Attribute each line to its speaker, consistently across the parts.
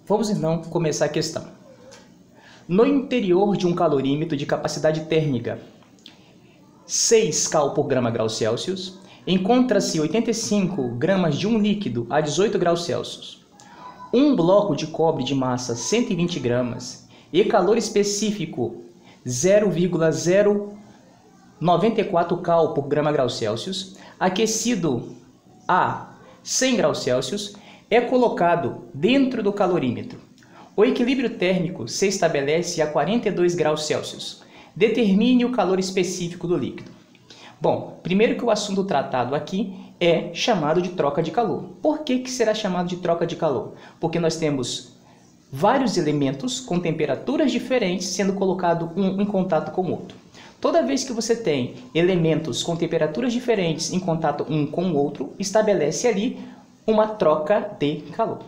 Speaker 1: Vamos então começar a questão. No interior de um calorímetro de capacidade térmica 6 cal por grama grau Celsius, encontra-se 85 gramas de um líquido a 18 graus Celsius. Um bloco de cobre de massa 120 gramas e calor específico 0,094 cal por grama grau Celsius, aquecido a 100 graus Celsius, é colocado dentro do calorímetro. O equilíbrio térmico se estabelece a 42 graus Celsius. Determine o calor específico do líquido. Bom, primeiro que o assunto tratado aqui é chamado de troca de calor. Por que será chamado de troca de calor? Porque nós temos vários elementos com temperaturas diferentes sendo colocado um em contato com o outro. Toda vez que você tem elementos com temperaturas diferentes em contato um com o outro, estabelece ali uma troca de calor.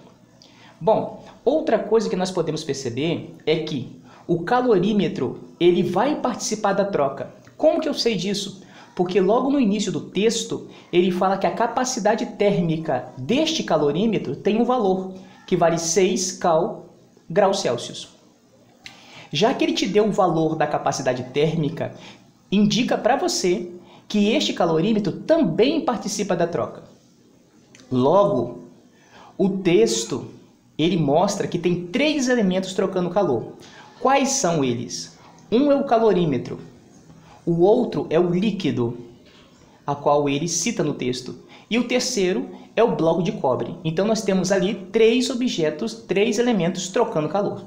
Speaker 1: Bom, outra coisa que nós podemos perceber é que o calorímetro ele vai participar da troca. Como que eu sei disso? Porque logo no início do texto ele fala que a capacidade térmica deste calorímetro tem um valor que vale 6 cal graus Celsius. Já que ele te deu o valor da capacidade térmica, indica para você que este calorímetro também participa da troca. Logo, o texto ele mostra que tem 3 elementos trocando calor. Quais são eles? Um é o calorímetro, o outro é o líquido, a qual ele cita no texto, e o terceiro é o bloco de cobre. Então nós temos ali 3 objetos, 3 elementos trocando calor.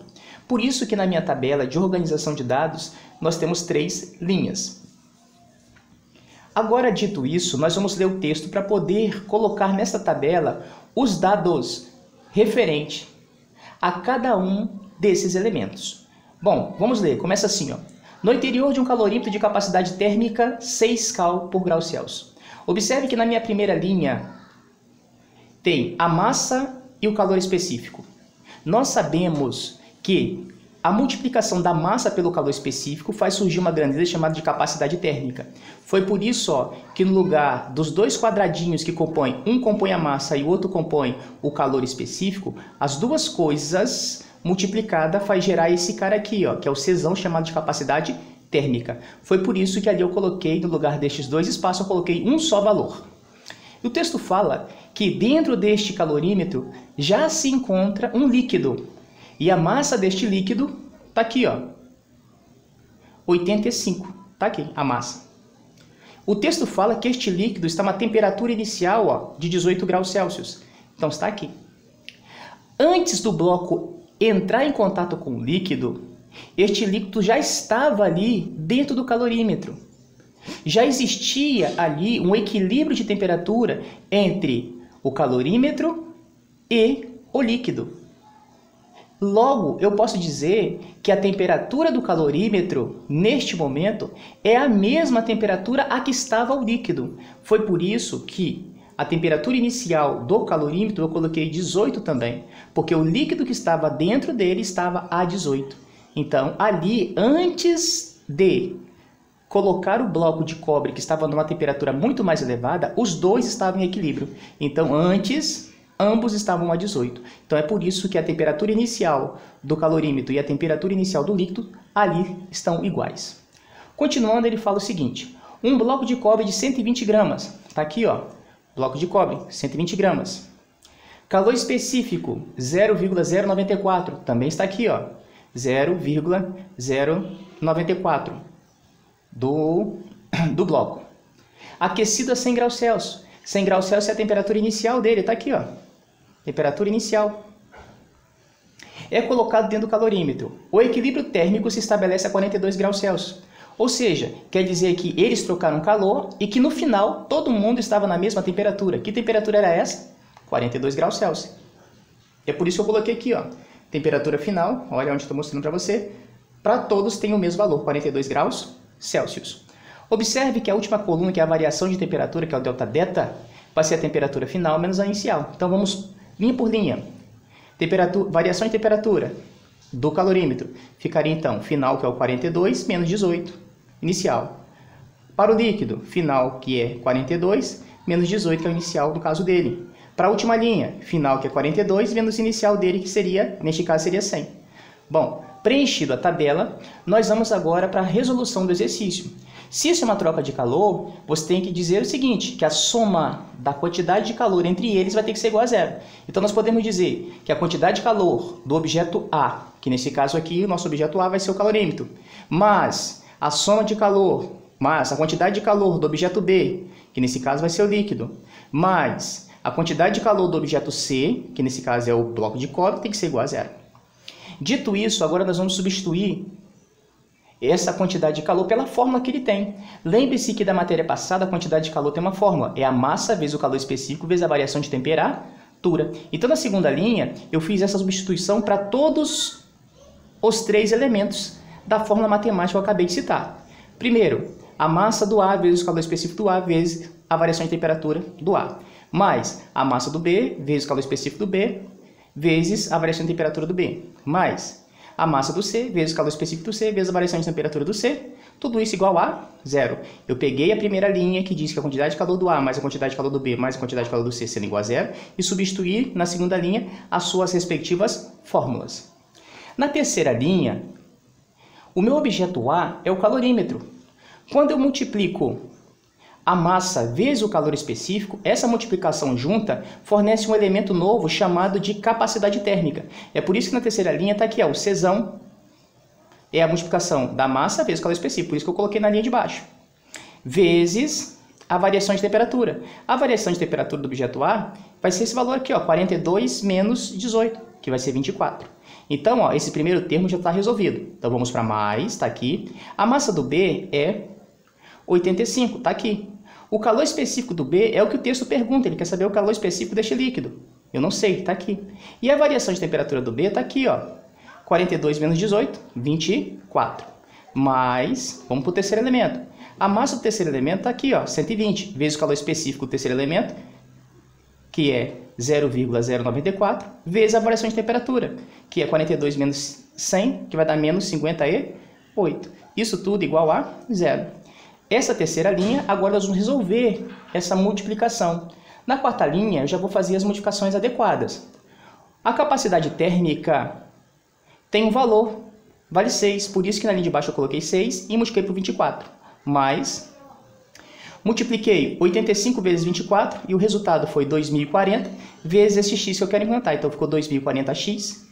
Speaker 1: Por isso que na minha tabela de organização de dados nós temos 3 linhas. Agora, dito isso, nós vamos ler o texto para poder colocar nessa tabela os dados referentes a cada um desses elementos. Bom, vamos ler. Começa assim, ó. No interior de um calorímetro de capacidade térmica 6 cal por grau Celsius. Observe que na minha primeira linha tem a massa e o calor específico. Nós sabemos que a multiplicação da massa pelo calor específico faz surgir uma grandeza chamada de capacidade térmica. Foi por isso que no lugar dos 2 quadradinhos que compõem, um compõe a massa e o outro compõe o calor específico, as duas coisas multiplicadas faz gerar esse cara aqui, que é o Czão chamado de capacidade térmica. Foi por isso que ali eu coloquei, no lugar destes 2 espaços, eu coloquei um só valor. O texto fala que dentro deste calorímetro já se encontra um líquido. E a massa deste líquido está aqui, 85. Está aqui a massa. O texto fala que este líquido está a uma temperatura inicial de 18 graus Celsius. Então está aqui. Antes do bloco entrar em contato com o líquido, este líquido já estava ali dentro do calorímetro. Já existia ali um equilíbrio de temperatura entre o calorímetro e o líquido. Logo, eu posso dizer que a temperatura do calorímetro, neste momento, é a mesma temperatura a que estava o líquido. Foi por isso que a temperatura inicial do calorímetro eu coloquei 18 também, porque o líquido que estava dentro dele estava a 18. Então, ali, antes de colocar o bloco de cobre que estava numa temperatura muito mais elevada, os dois estavam em equilíbrio. Então, antes, ambos estavam a 18. Então, é por isso que a temperatura inicial do calorímetro e a temperatura inicial do líquido ali estão iguais. Continuando, ele fala o seguinte. Um bloco de cobre de 120 gramas. Está aqui, bloco de cobre, 120 gramas. Calor específico, 0,094. Também está aqui, 0,094 do bloco. Aquecido a 100 graus Celsius. 100 graus Celsius é a temperatura inicial dele. Está aqui, temperatura inicial. É colocado dentro do calorímetro. O equilíbrio térmico se estabelece a 42 graus Celsius. Ou seja, quer dizer que eles trocaram calor e que no final todo mundo estava na mesma temperatura. Que temperatura era essa? 42 graus Celsius. É por isso que eu coloquei aqui, temperatura final, olha onde estou mostrando para você, para todos tem o mesmo valor, 42 graus Celsius. Observe que a última coluna, que é a variação de temperatura, que é o delta-delta, vai ser a temperatura final menos a inicial. Então vamos linha por linha. Variação de temperatura do calorímetro ficaria então final, que é o 42, menos 18, inicial. Para o líquido, final, que é 42, menos 18, que é o inicial do caso dele. para a última linha, final que é 42, menos inicial dele que seria, neste caso seria 100. Bom, preenchido a tabela, nós vamos agora para a resolução do exercício. Se isso é uma troca de calor, você tem que dizer o seguinte, que a soma da quantidade de calor entre eles vai ter que ser igual a zero. Então nós podemos dizer que a quantidade de calor do objeto A, que nesse caso aqui o nosso objeto A vai ser o calorímetro, mas a soma de calor, mais a quantidade de calor do objeto B, que nesse caso vai ser o líquido, mais a quantidade de calor do objeto C, que nesse caso é o bloco de cobre, tem que ser igual a zero. Dito isso, agora nós vamos substituir essa quantidade de calor pela fórmula que ele tem. Lembre-se que da matéria passada a quantidade de calor tem uma fórmula, é a massa vezes o calor específico vezes a variação de temperatura. Então na segunda linha eu fiz essa substituição para todos os três elementos da fórmula matemática que eu acabei de citar. Primeiro, a massa do A vezes o calor específico do A vezes a variação de temperatura do A, mais a massa do B vezes o calor específico do B vezes a variação de temperatura do B, mais a massa do C vezes o calor específico do C vezes a variação de temperatura do C, tudo isso igual a zero. Eu peguei a primeira linha que diz que a quantidade de calor do A mais a quantidade de calor do B mais a quantidade de calor do C sendo igual a zero e substituí na segunda linha as suas respectivas fórmulas. Na terceira linha, o meu objeto A é o calorímetro. Quando eu multiplico a massa vezes o calor específico, essa multiplicação junta fornece um elemento novo chamado de capacidade térmica. É por isso que na terceira linha está aqui, ó, o Czão é a multiplicação da massa vezes o calor específico, por isso que eu coloquei na linha de baixo, vezes a variação de temperatura. A variação de temperatura do objeto A vai ser esse valor aqui, ó, 42 menos 18, que vai ser 24. Então, ó, esse primeiro termo já está resolvido. Então vamos para mais, está aqui. A massa do B é 85, está aqui. O calor específico do B é o que o texto pergunta, ele quer saber o calor específico deste líquido. Eu não sei, está aqui. E a variação de temperatura do B está aqui, ó, 42 menos 18, 24. Mas, vamos para o terceiro elemento. A massa do terceiro elemento está aqui, ó, 120, vezes o calor específico do terceiro elemento, que é 0,094, vezes a variação de temperatura, que é 42 menos 100, que vai dar menos 58. Isso tudo igual a zero. Essa terceira linha, agora nós vamos resolver essa multiplicação. Na quarta linha, eu já vou fazer as multiplicações adequadas. A capacidade térmica tem um valor, vale 6, por isso que na linha de baixo eu coloquei 6 e multipliquei por 24. Mais, multipliquei 85 vezes 24 e o resultado foi 2040 vezes esse x que eu quero encontrar. Então ficou 2040x.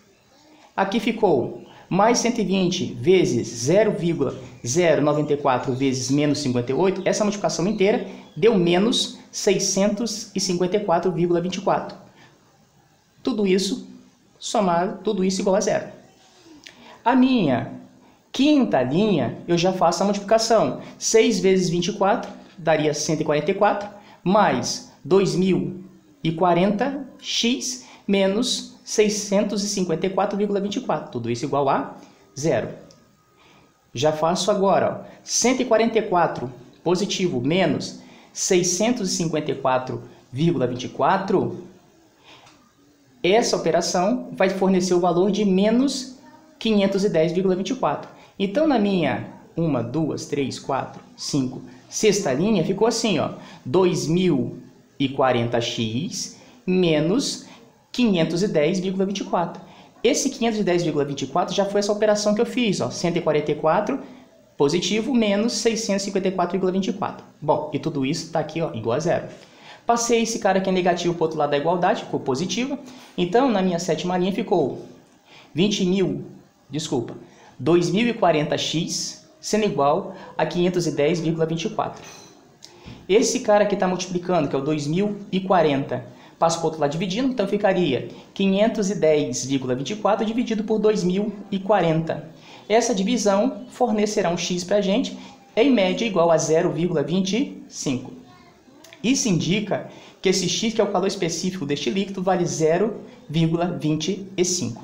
Speaker 1: Aqui ficou mais 120 vezes 0,094 vezes menos 58, essa multiplicação inteira deu menos 654,24. Tudo isso somado, tudo isso igual a zero. A minha quinta linha, eu já faço a multiplicação. 6 vezes 24 daria 144, mais 2040x menos 654,24, tudo isso igual a zero. Já faço agora, ó, 144 positivo menos 654,24, essa operação vai fornecer o valor de menos 510,24. Então, na minha 1, 2, 3, 4, 5, sexta linha, ficou assim, ó, 2040x menos 510,24. Esse 510,24 já foi essa operação que eu fiz, ó, 144 positivo menos 654,24. Bom, e tudo isso está aqui, ó, igual a zero. Passei esse cara que é negativo para o outro lado da igualdade, ficou positivo. Então, na minha sétima linha ficou 2040x sendo igual a 510,24. Esse cara que está multiplicando, que é o 2040, passo para o outro lado dividindo, então ficaria 510,24 dividido por 2040. Essa divisão fornecerá um x para a gente, em média igual a 0,25. Isso indica que esse x, que é o calor específico deste líquido, vale 0,25.